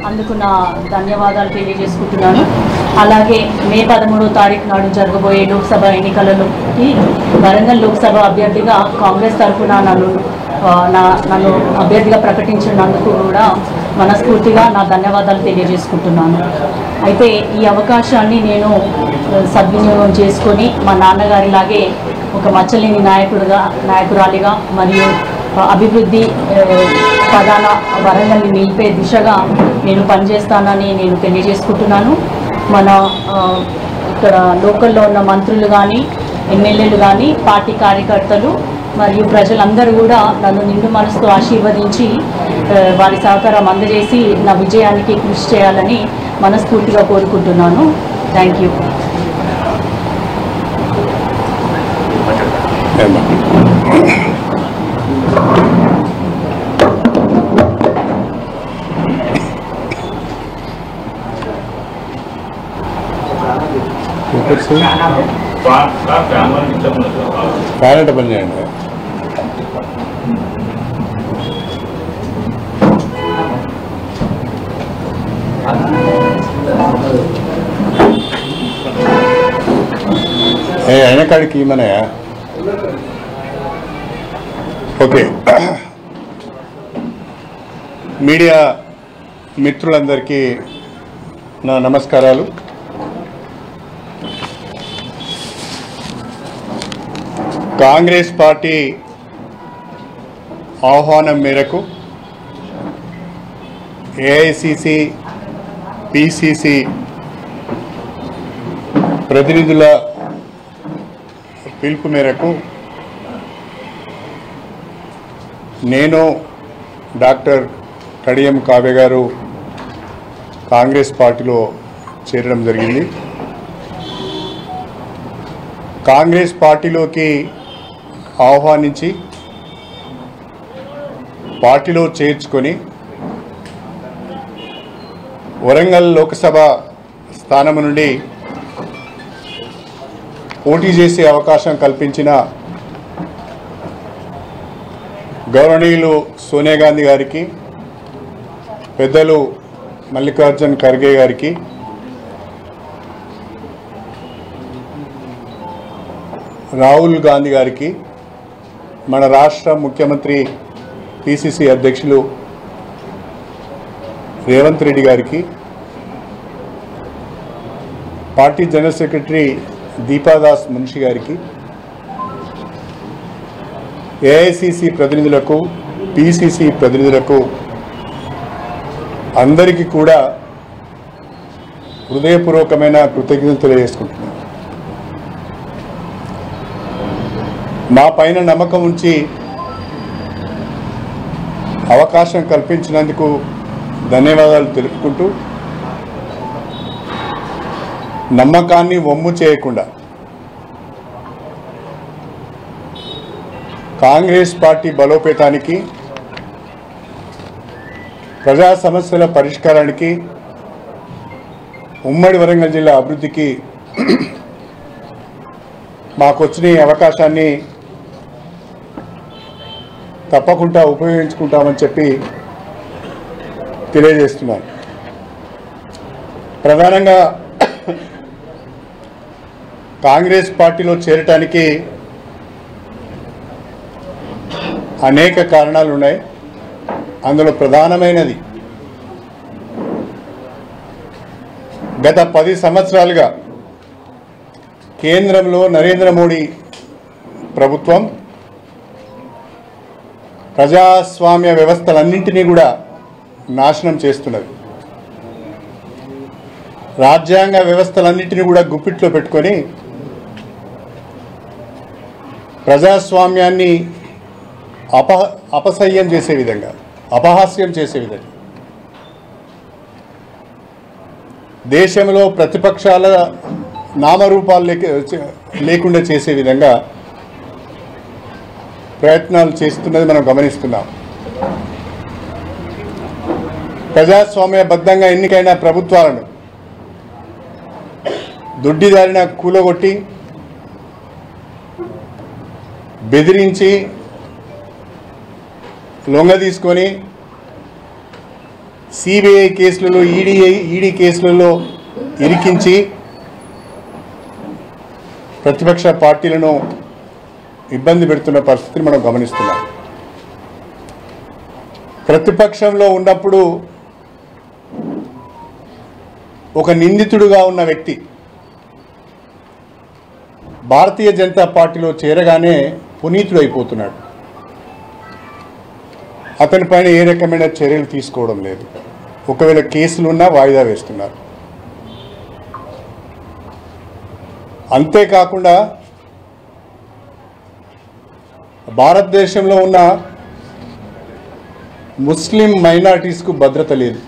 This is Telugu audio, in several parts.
అందుకు నా ధన్యవాదాలు తెలియజేసుకుంటున్నాను. అలాగే మే 13వ తారీఖు నాడు జరగబోయే లోక్సభ ఎన్నికలలోకి వరంగల్ లోక్సభ అభ్యర్థిగా కాంగ్రెస్ తరఫున నన్ను అభ్యర్థిగా ప్రకటించినందుకు కూడా మనస్ఫూర్తిగా నా ధన్యవాదాలు తెలియజేసుకుంటున్నాను. అయితే ఈ అవకాశాన్ని నేను సద్వినియోగం చేసుకొని మా నాన్నగారిలాగే ఒక మచ్చలేని నాయకురాలిగా మరియు అభివృద్ధి ప్రధాన వరంగల్ని నిలిపే దిశగా నేను పనిచేస్తానని నేను తెలియజేసుకుంటున్నాను. మన ఇక్కడ లోకల్లో ఉన్న మంత్రులు కానీ ఎమ్మెల్యేలు కానీ పార్టీ కార్యకర్తలు మరియు ప్రజలందరూ కూడా నన్ను నిండు మనసుతో ఆశీర్వదించి వారి సహకారం అందజేసి నా విజయానికి కృషి చేయాలని మనస్ఫూర్తిగా కోరుకుంటున్నాను. Thank you. ఫ్యాన్ పని చేయండి. అయిన కాడికి మనయా ఓకే. మీడియా మిత్రులందరికీ నా నమస్కారాలు. కాంగ్రెస్ పార్టీ ఆహ్వానం మేరకు ఏఐసిసి పిసిసి ప్రతినిధుల పిలుపు మేరకు నేను డాక్టర్ కడియం కావ్య గారు కాంగ్రెస్ పార్టీలో చేరడం జరిగింది. కాంగ్రెస్ పార్టీలోకి ఆహ్వానించి పార్టీలో చేర్చుకొని వరంగల్ లోక్సభ స్థానం నుండి పోటీ చేసే అవకాశం కల్పించిన గౌరవనీయులు సోనియా గాంధీ గారికి, పెద్దలు మల్లికార్జున్ ఖర్గే గారికి, రాహుల్ గాంధీ గారికి, మన రాష్ట్ర ముఖ్యమంత్రి పిసిసి అధ్యక్షులు రేవంత్ రెడ్డి గారికి, party general secretary Deepa Das Munshi గారికి, ఏఐసిసి ప్రతినిధులకు, పిసిసి ప్రతినిధులకు అందరికీ కూడా హృదయపూర్వకమైన కృతజ్ఞతలు తెలియజేసుకుంటున్నాను. మా పైన నమ్మకం ఉంచి అవకాశం కల్పించినందుకు ధన్యవాదాలు తెలుపుకుంటూ, నమ్మకాన్ని వమ్ము చేయకుండా కాంగ్రెస్ పార్టీ బలోపేతానికి, ప్రజా సమస్యల పరిష్కారానికి, ఉమ్మడి వరంగల్ జిల్లా అభివృద్ధికి మాకొచ్చిన ఈ అవకాశాన్ని తప్పకుండా ఉపయోగించుకుంటామని చెప్పి తెలియజేస్తున్నాను. ప్రధానంగా కాంగ్రెస్ పార్టీలో చేరటానికి అనేక కారణాలు ఉన్నాయి. అందులో ప్రధానమైనది గత 10 సంవత్సరాలుగా కేంద్రంలో నరేంద్ర మోడీ ప్రభుత్వం ప్రజాస్వామ్య వ్యవస్థలన్నింటినీ కూడా నాశనం చేస్తున్నది. రాజ్యాంగ వ్యవస్థలన్నింటినీ కూడా గుప్పిట్లో పెట్టుకొని ప్రజాస్వామ్యాన్ని అపసహ్యం చేసే విధంగా, అపహాస్యం చేసే విధంగా, దేశంలో ప్రతిపక్షాల నామరూపాలు లేకుండా చేసే విధంగా ప్రయత్నాలు చేస్తున్నది మనం గమనిస్తున్నాం. ప్రజాస్వామ్యబద్ధంగా ఎన్నికైన ప్రభుత్వాలను దొడ్డిదారిన కూలగొట్టి, బెదిరించి, లొంగ తీసుకొని సిబిఐ కేసులలో ఈడీ కేసులలో ఇరికించి ప్రతిపక్ష పార్టీలను ఇబ్బంది పెడుతున్న పరిస్థితిని మనం గమనిస్తున్నాం. ప్రతిపక్షంలో ఉన్నప్పుడు ఒక నిందితుడుగా ఉన్న వ్యక్తి భారతీయ జనతా పార్టీలో చేరగానే పునీతుడు అయిపోతున్నాడు. అతని పైన ఏ రకమైన చర్యలు తీసుకోవడం లేదు. ఒకవేళ కేసులున్నా వాయిదా వేస్తున్నారు. అంతేకాకుండా భారతదేశంలో ఉన్న ముస్లిం మైనారిటీస్కు భద్రత లేదు.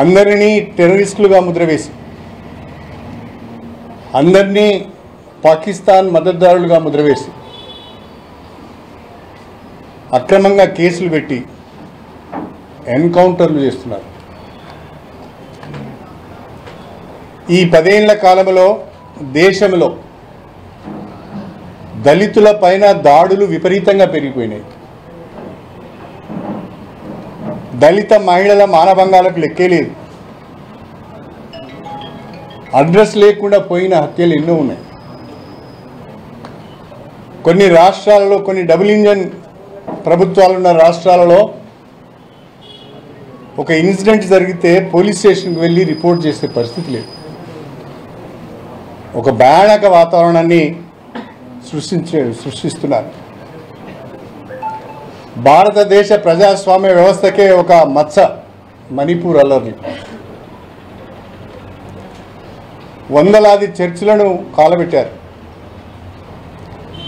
అందరినీ టెర్రరిస్టులుగా ముద్రవేసి అందరినీ పాకిస్తాన్ మద్దతుదారులుగా ముద్రవేసి అక్రమంగా కేసులు పెట్టి ఎన్కౌంటర్లు చేస్తున్నారు. ఈ 10 ఏళ్ల కాలంలో దేశంలో దళితుల పైన దాడులు విపరీతంగా పెరిగిపోయినాయి. దళిత మహిళల మానభంగాలకు లెక్కే లేదు. అడ్రస్ లేకుండా పోయిన హత్యలు ఎన్నో ఉన్నాయి. కొన్ని రాష్ట్రాలలో, కొన్ని డబుల్ ఇంజన్ ప్రభుత్వాలున్న రాష్ట్రాలలో ఒక ఇన్సిడెంట్ జరిగితే పోలీస్ స్టేషన్కి వెళ్ళి రిపోర్ట్ చేసే పరిస్థితి లేదు. ఒక భయానక వాతావరణాన్ని సృష్టిస్తున్నారు. భారతదేశ ప్రజాస్వామ్య వ్యవస్థకే ఒక మచ్చ మణిపూర్ అల్లర్లు. వందలాది చర్చిలను కాలబెట్టారు.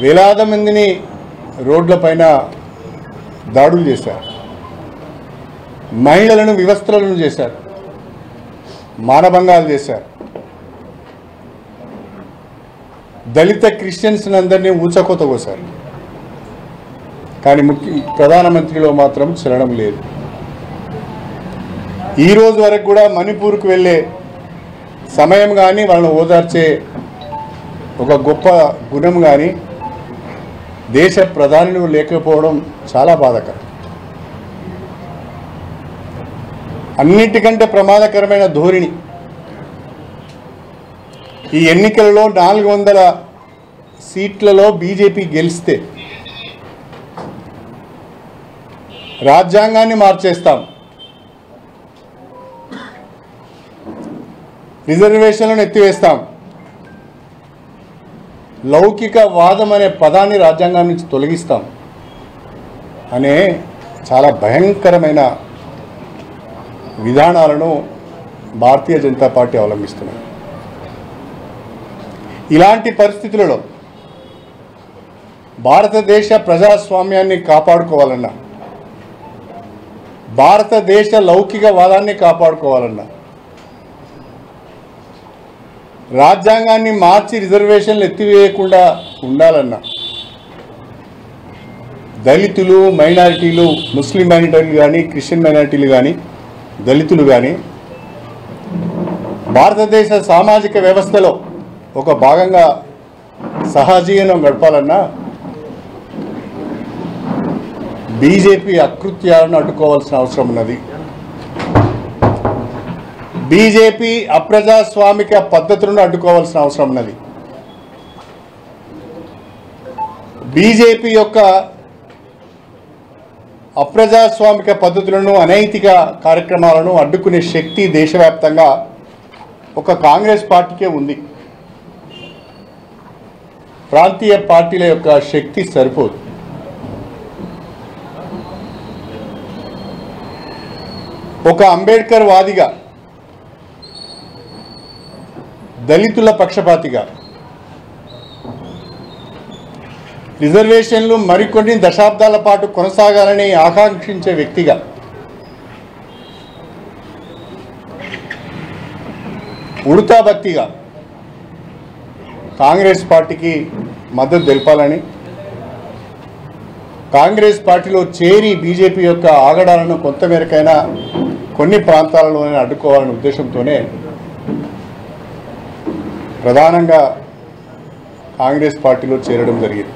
వేలాది మందిని రోడ్లపైన దాడులు చేశారు. మహిళలను వివస్త్రలను చేశారు. మానభంగాలు చేశారు. దళిత క్రిస్టియన్స్ అందరినీ ఊచకోత కోశారు. కానీ ప్రధానమంత్రిలో మాత్రం చలనం లేదు. ఈరోజు వరకు కూడా మణిపూర్కు వెళ్ళే సమయం కానీ వాళ్ళని ఓదార్చే ఒక గొప్ప గుణం కానీ దేశ ప్రధానిలో లేకపోవడం చాలా బాధాకరం. అన్నిటికంటే ప్రమాదకరమైన ధోరణి ఈ ఎన్నికలలో 400 సీట్లలో బీజేపీ గెలిస్తే రాజ్యాంగాన్ని మార్చేస్తాం, రిజర్వేషన్లను ఎత్తివేస్తాం, లౌకిక వాదం అనే పదాన్ని రాజ్యాంగం నుంచి తొలగిస్తాం అనే చాలా భయంకరమైన విధానాలను భారతీయ జనతా పార్టీ అవలంబిస్తున్నారు. ఇలాంటి పరిస్థితులలో భారతదేశ ప్రజాస్వామ్యాన్ని కాపాడుకోవాలన్నా, భారతదేశ లౌకిక వాదాన్ని కాపాడుకోవాలన్నా, రాజ్యాంగాన్ని మార్చి రిజర్వేషన్లు ఎత్తివేయకుండా ఉండాలన్నా దళితులు, మైనారిటీలు, ముస్లిం మైనారిటీలు కానీ, క్రిస్టియన్ మైనారిటీలు కానీ, దళితులు కానీ భారతదేశ సామాజిక వ్యవస్థలో ఒక భాగంగా సహజీవనం గడపాలన్నా బీజేపీ అకృత్యాలను అడ్డుకోవాల్సిన అవసరం ఉన్నది. బీజేపీ అప్రజాస్వామిక పద్ధతులను అడ్డుకోవాల్సిన అవసరం ఉన్నది. బీజేపీ యొక్క అప్రజాస్వామిక పద్ధతులను, అనైతిక కార్యక్రమాలను అడ్డుకునే శక్తి దేశవ్యాప్తంగా ఒక కాంగ్రెస్ పార్టీకే ఉంది. ప్రాంతీయ పార్టీల యొక్క శక్తి సరిపోదు. ఒక అంబేద్కర్ వాదిగా, దళితుల పక్షపాతిగా, రిజర్వేషన్లు మరికొన్ని దశాబ్దాల పాటు కొనసాగాలని ఆకాంక్షించే వ్యక్తిగా ఉడతా భక్తిగా కాంగ్రెస్ పార్టీకి మద్దతు తెలపాలని, కాంగ్రెస్ పార్టీలో చేరి బీజేపీ యొక్క ఆగడాలను కొంతమేరకైనా కొన్ని ప్రాంతాలలోనే అడ్డుకోవాలనే ఉద్దేశంతోనే ప్రధానంగా కాంగ్రెస్ పార్టీలో చేరడం జరిగింది.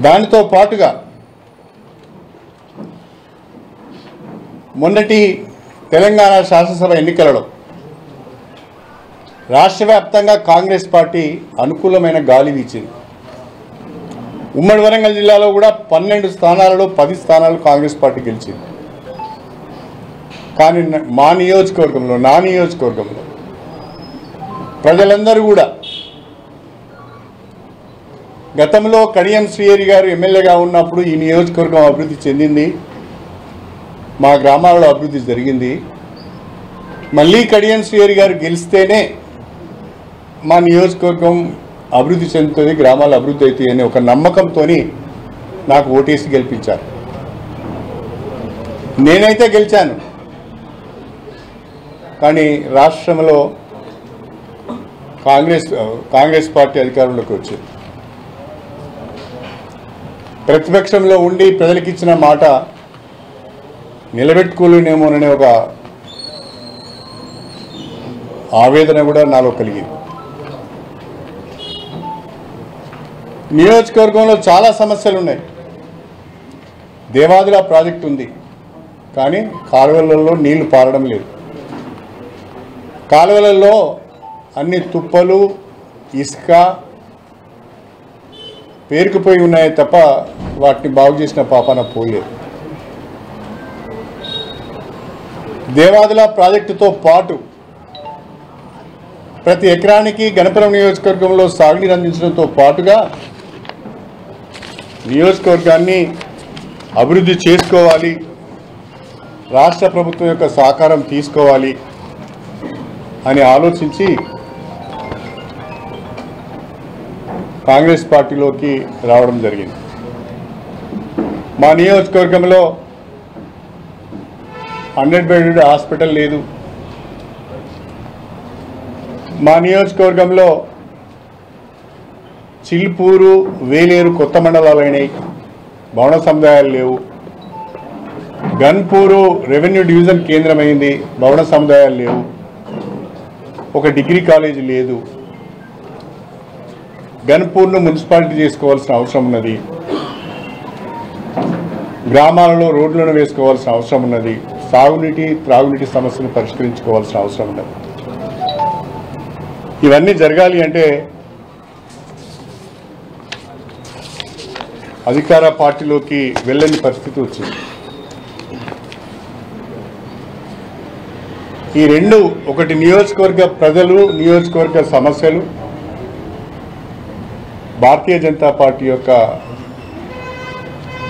దానితో పాటుగా మొన్నటి తెలంగాణ శాసనసభ ఎన్నికలలో రాష్ట్ర వ్యాప్తంగా కాంగ్రెస్ పార్టీ అనుకూలమైన గాలి వీచింది. ఉమ్మడి వరంగల్ జిల్లాలో కూడా 12 స్థానాలలో 10 స్థానాలు కాంగ్రెస్ పార్టీ గెలిచింది. కానీ నా నియోజకవర్గంలో ప్రజలందరూ కూడా గతంలో కడియం శ్రీహరి గారు ఎమ్మెల్యేగా ఉన్నప్పుడు ఈ నియోజకవర్గం అభివృద్ధి చెందింది, మా గ్రామాలలో అభివృద్ధి జరిగింది, మళ్ళీ కడియం శ్రీహరి గారు గెలిస్తేనే మా నియోజకవర్గం అభివృద్ధి చెందుతుంది, గ్రామాలు అభివృద్ధి అవుతాయి అనే ఒక నమ్మకంతో నాకు ఓటేసి గెలిపించారు. నేనైతే గెలిచాను, కానీ రాష్ట్రంలో కాంగ్రెస్ పార్టీ అధికారంలోకి వచ్చింది. ప్రతిపక్షంలో ఉండి ప్రజలకు ఇచ్చిన మాట నిలబెట్టుకోలేనేమోననే ఒక ఆవేదన కూడా నాలో కలిగింది. నియోజకవర్గంలో చాలా సమస్యలు ఉన్నాయి. దేవాదుల ప్రాజెక్టు ఉంది, కానీ కాలువలలో నీళ్లు పారడం లేదు. కాలువలలో అన్ని తుప్పలు, ఇసుక పేరుకుపోయి ఉన్నాయి తప్ప వాటిని బాగు చేసిన పాపాన పోలేదు. దేవాదుల ప్రాజెక్టుతో పాటు ప్రతి ఎకరానికి గణపురం నియోజకవర్గంలో సాగునీరు అందించడంతో పాటుగా నియోజకవర్గాన్ని అభివృద్ధి చేసుకోవాలి, రాష్ట్ర ప్రభుత్వం యొక్క సహకారం తీసుకోవాలి అని ఆలోచించి కాంగ్రెస్ పార్టీలోకి రావడం జరిగింది. మా నియోజకవర్గంలో 100 బెడ్ హాస్పిటల్ లేదు. మా నియోజకవర్గంలో చిల్పూరు, వేలేరు కొత్త మండలాలు అయినాయి, భవన సముదాయాలు లేవు. గన్పూరు రెవెన్యూ డివిజన్ కేంద్రమైంది, భవన సముదాయాలు లేవు. ఒక డిగ్రీ కాలేజీ లేదు. గన్పూర్ను మున్సిపాలిటీ చేసుకోవాల్సిన అవసరం ఉన్నది. గ్రామాలలో రోడ్లను వేసుకోవాల్సిన అవసరం ఉన్నది. సాగునీటి, త్రాగునీటి సమస్యను పరిష్కరించుకోవాల్సిన అవసరం ఉన్నది. ఇవన్నీ జరగాలి అంటే అధికార పార్టీలోకి వెళ్ళని పరిస్థితి వచ్చింది. ఈ రెండు, ఒకటి నియోజకవర్గ ప్రజలు, నియోజకవర్గ సమస్యలు, భారతీయ జనతా పార్టీ యొక్క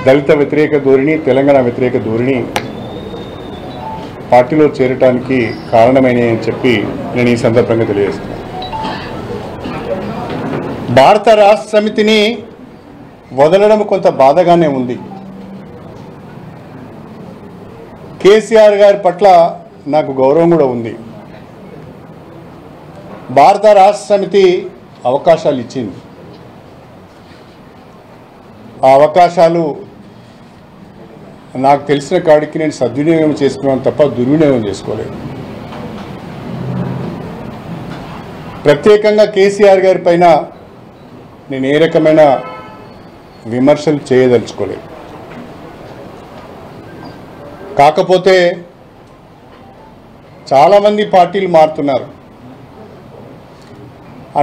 దళిత వ్యతిరేక ధోరణి, తెలంగాణ వ్యతిరేక ధోరణి పార్టీలో చేరటానికి కారణమైనవి అని చెప్పి నేను ఈ సందర్భంగా తెలియజేస్తున్నాను. భారత రాష్ట్ర సమితిని వదలడం కొంత బాధగానే ఉంది. కేసీఆర్ గారి పట్ల నాకు గౌరవం కూడా ఉంది. భారత రాష్ట్ర సమితి అవకాశాలు ఇచ్చింది. ఆ అవకాశాలు నాకు తెలిసిన కాడికి నేను సద్వినియోగం చేసుకున్నాను తప్ప దుర్వినియోగం చేసుకోలేదు. ప్రత్యేకంగా కేసీఆర్ గారి పైన నేను ఏ రకమైన విమర్శలు చేయదలుచుకోలేదు. కాకపోతే చాలామంది పార్టీలు మారుతున్నారు.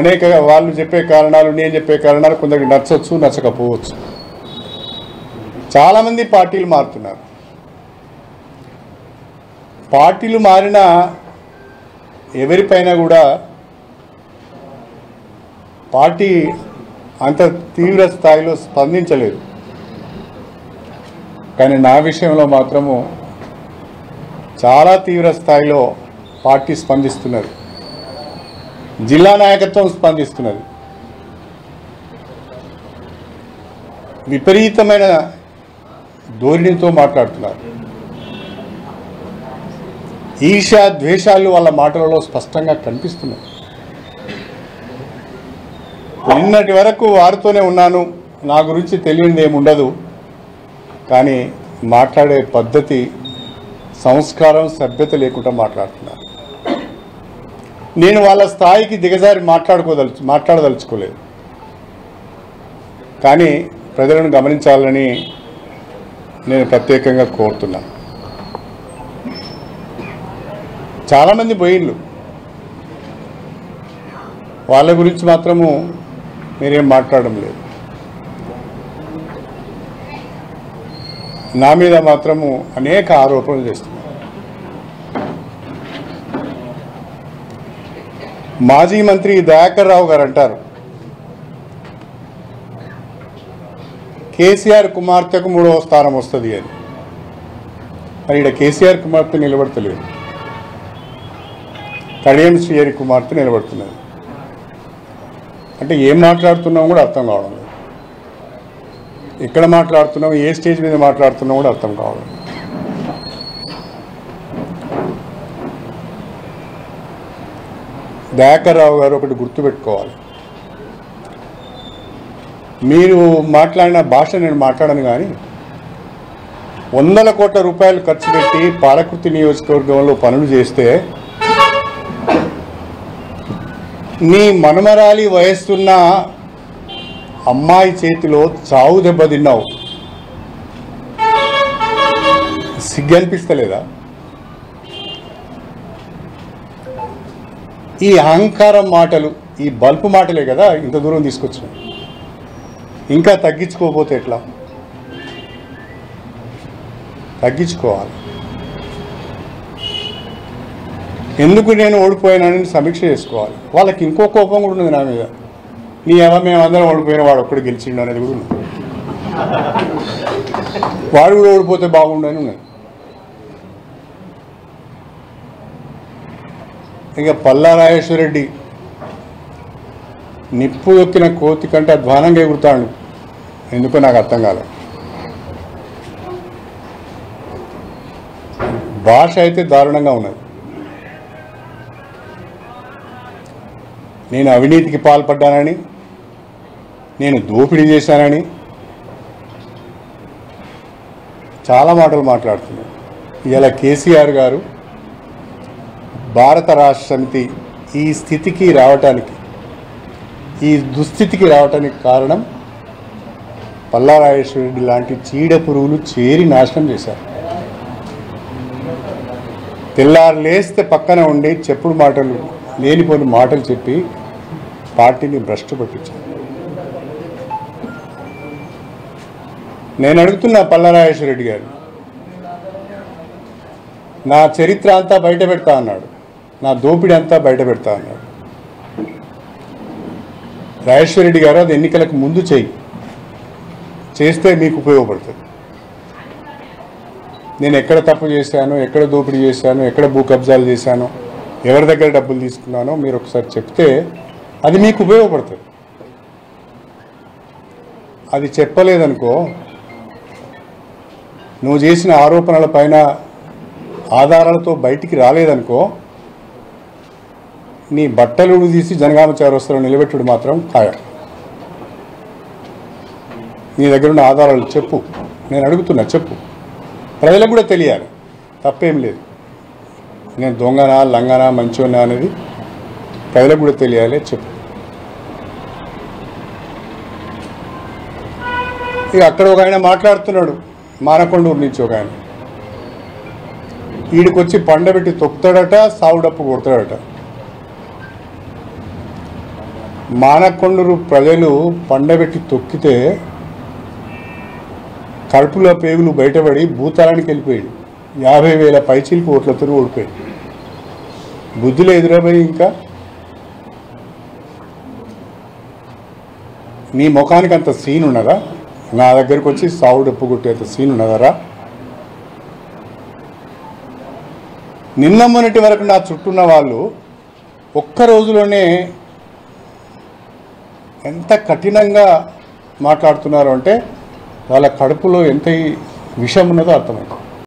అనేక వాళ్ళు చెప్పే కారణాలు, నేను చెప్పే కారణాలు కొందరికి నచ్చవచ్చు, నచ్చకపోవచ్చు. చాలామంది పార్టీలు మారుతున్నారు. పార్టీలు మారిన ఎవరిపైన కూడా పార్టీ అంత తీవ్ర స్థాయిలో స్పందించలేదు. కానీ నా విషయంలో మాత్రము చాలా తీవ్ర స్థాయిలో పార్టీ స్పందిస్తున్నది. జిల్లా నాయకత్వం స్పందిస్తున్నది. విపరీతమైన ధోరణితో మాట్లాడుతున్నారు. ఈర్ష్య, ద్వేషాలు వాళ్ళ మాటలలో స్పష్టంగా కనిపిస్తున్నాయి. నిన్నటి వరకు వారితోనే ఉన్నాను, నా గురించి తెలియనిది ఏముండదు. కానీ మాట్లాడే పద్ధతి, సంస్కారం, సభ్యత లేకుండా మాట్లాడుతున్నారు. నేను వాళ్ళ స్థాయికి దిగజారి మాట్లాడదలుచుకోలేదు. కానీ ప్రజలను గమనించాలని నేను ప్రత్యేకంగా కోరుతున్నాను. చాలామంది పోయిళ్ళు, వాళ్ళ గురించి మాత్రము మీరేం మాట్లాడడం లేదు. నా మీద మాత్రము అనేక ఆరోపణలు చేస్తున్నారు. మాజీ మంత్రి దయాకర్ రావు గారు అంటారు కేసీఆర్ కుమార్తెకు 3వ స్థానం వస్తుంది అని. మరి ఇక్కడ కేసీఆర్ కుమార్తె నిలబడతలేదు, కడియం శ్రీహరి కుమార్తె నిలబడుతున్నది. అంటే ఏం మాట్లాడుతున్నాం కూడా అర్థం కావడం లేదు, ఎక్కడ మాట్లాడుతున్నాం, ఏ స్టేజ్ మీద మాట్లాడుతున్నాం కూడా అర్థం కావడం లేదు. దయాకర్ రావు గారు ఒకటి గుర్తుపెట్టుకోవాలి, మీరు మాట్లాడిన భాష నేను మాట్లాడను, కానీ 100 కోట్ల రూపాయలు ఖర్చు పెట్టి పాలకుర్తి నియోజకవర్గంలో పనులు చేస్తే నీ మనమరాలి వయస్సున్న అమ్మాయి చేతిలో చావు దెబ్బ తిన్నావు, సిగ్గనిపిస్తలేదా? ఈ అహంకారం మాటలు, ఈ బల్పు మాటలే కదా ఇంత దూరం తీసుకొచ్చినాయి. ఇంకా తగ్గించుకోకపోతే ఎట్లా? తగ్గించుకోవాలి. ఎందుకు నేను ఓడిపోయానని సమీక్ష చేసుకోవాలి. వాళ్ళకి ఇంకో కోపం కూడా ఉంది నా మీద, నీ మేమందరం ఓడిపోయిన వాడు ఒక్కడు గెలిచిండు అనేది కూడా ఉంది. వాడు కూడా ఓడిపోతే బాగుండని ఉన్నది. ఇక పల్లా రాజేశ్వరరెడ్డి నిప్పు దొక్కిన కోతి కంటే అధ్వానంగా ఎగురుతాడు, ఎందుకో నాకు అర్థం కాలేదు. భాష అయితే దారుణంగా ఉన్నది. నేను అవినీతికి పాల్పడ్డానని, నేను దోపిడీ చేశానని చాలా మాటలు మాట్లాడుతున్నాను. ఇలా కేసీఆర్ గారు భారత రాష్ట్ర సమితి ఈ స్థితికి రావటానికి, ఈ దుస్థితికి రావటానికి కారణం పల్లా రాజేశ్వరరెడ్డి లాంటి చీడ పురుగులు చేరి నాశనం చేశారు. తెల్లారు లేస్తే పక్కన ఉండి చెప్పుడు మాటలు, లేనిపోని మాటలు చెప్పి పార్టీని భ్రష్టు పట్టించారు. నేను అడుగుతున్నా పల్లా రాజేశ్వరరెడ్డి గారు, నా చరిత్ర అంతా బయట పెడతా అన్నాడు, నా దోపిడీ అంతా బయట పెడతా అన్నాడు. రాజేశ్వరరెడ్డి గారు అది ఎన్నికలకు ముందు చేస్తే మీకు ఉపయోగపడుతుంది. నేను ఎక్కడ తప్పు చేశాను, ఎక్కడ దోపిడీ చేశాను, ఎక్కడ భూ కబ్జాలు చేశాను, ఎవరి దగ్గర డబ్బులు తీసుకున్నానో మీరు ఒకసారి చెప్తే అది మీకు ఉపయోగపడుతుంది. అది చెప్పలేదనుకో, నువ్వు చేసిన ఆరోపణల పైన ఆధారాలతో బయటికి రాలేదనుకో, నీ బట్టలు తీసి జనగామ చౌరస్తాలో నిలబెట్టుడు మాత్రం ఖాయం. నీ దగ్గర ఉన్న ఆధారాలు చెప్పు, నేను అడుగుతున్నా చెప్పు, ప్రజలకు కూడా తెలియాలి. తప్పేం లేదు, నేను దొంగనా లంగనా మంచోనా అనేది ప్రజలకు కూడా తెలియాలి, చెప్పు. ఇక అక్కడ ఒక ఆయన మాట్లాడుతున్నాడు, మానకొండూరు నుంచి ఒక ఆయన, వీడికొచ్చి పండబెట్టి తొక్కుతాడట, సావుడప్పు కొడతాడట. మానకొండూరు ప్రజలు పండబెట్టి తొక్కితే కడుపులో పేగులు బయటపడి భూతాళానికి వెళ్ళిపోయాడు. 50,000 పైచీలకు ఓట్లతో ఓడిపోయాడు. బుద్ధిలో ఎదురపోయి ఇంకా నీ ముఖానికి అంత సీన్ ఉన్నదా? నా దగ్గరకు వచ్చి సావుడప్పు కొట్టేంత సీన్ ఉన్నదరా? నిన్న మొన్నటి వరకు నా చుట్టూన్న వాళ్ళు ఒక్క రోజులోనే ఎంత కఠినంగా మాట్లాడుతున్నారు అంటే వాళ్ళ కడుపులో ఎంత విషం ఉన్నదో అర్థమైంది.